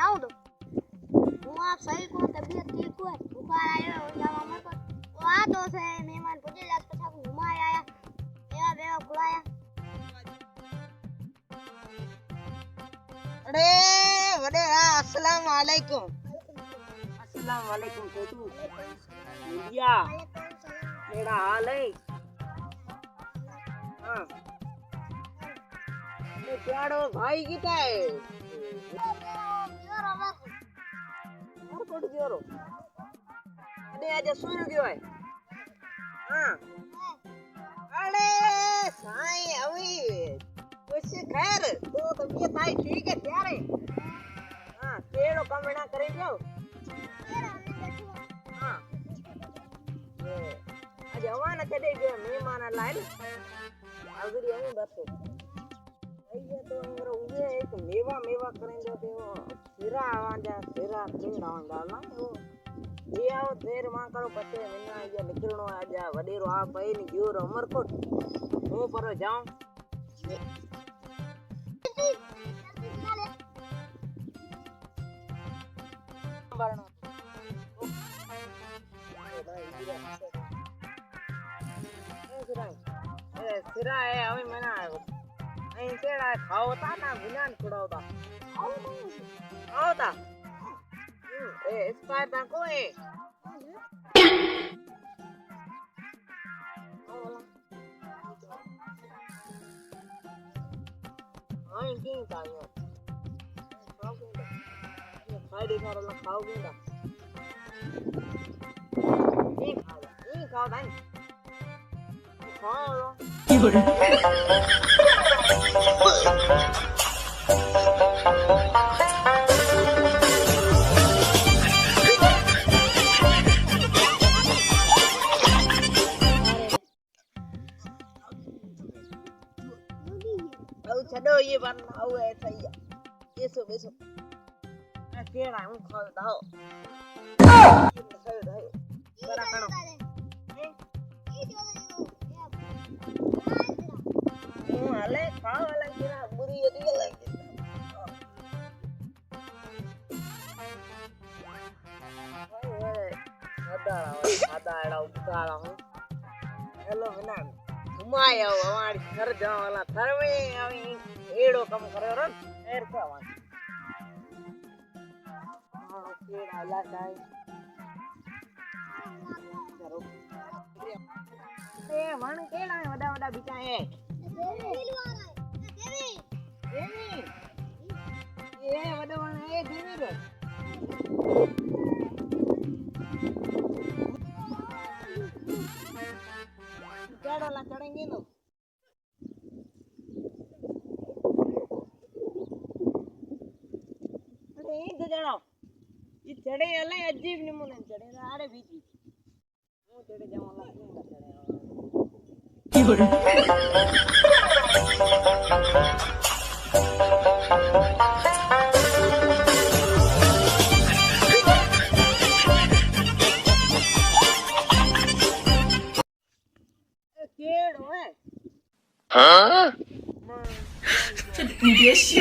जाऊं तो હું આપ સહી કો તબિયત ઠીક હોય બુખાર આવ્યો જાવા મત તો આ તો છે મહેમાન પૂછે જાસ પછી આપણે ઘુમાય આયા એવા બેવા ખુલાયા અરે વડે अस्सलाम वालेकुम अस्सलाम वालेकुम छोटू भैया मेरा हाल है हाँ ये प्यारो भाई कितना है और कोट जोरो अरे आज सुन गयो है हाँ अरे साईं अभी कुछ खैर तो तबीयत आई ठीक है त्यारे हाँ केड़ो काम ना करे जो हाँ ये आज हवाना चढ़े गयो मेहमान लाइन अगरी हमें बतो ये तो मेरा उगे एक मेवा मेवा करेंगे तो सिरा आवाजा सिरा केड़ा होंदा ना वो ये आओ देर मां करो पते मना ये निकलनो आजा वडेरो आ पई नि गयो अमरकोट हूं पर जाऊं बारणो सिरा है अभी मना અહીં કેડા ખાવતા ના વિનાન ખોડાવતા આવતા એ એક્સપાયર તા કોઈ અહીં કેમ તાયો ખાઈ દેખાડો ખાવ કેડા એ ખાવતા ખાવ छो ये बन आओ ऐसा ही बेसो बेसो मैं केड़ा हूं खाता हो बड़ा करो हाले खाओ वाला केड़ा बुरी यदि लगे आधा एड़ा उतारा हूं हेलो मना घुमाया हमारी घर जाओ वाला घर में अभी एड़ो कम करे रो एर का वा हां केड़ा ला दाई करो ए मन केड़ा वडा वडा बिचा है देवी ये वडा वन है देवी रो केड़ा ला चढ़ेंगे नो अरे एक जणो ये चढ़े अले अजीब नमूने चढ़े अरे बीजी હું ચડે જાવા લા કેમ ચડે केड़ो है हाँ 你别笑。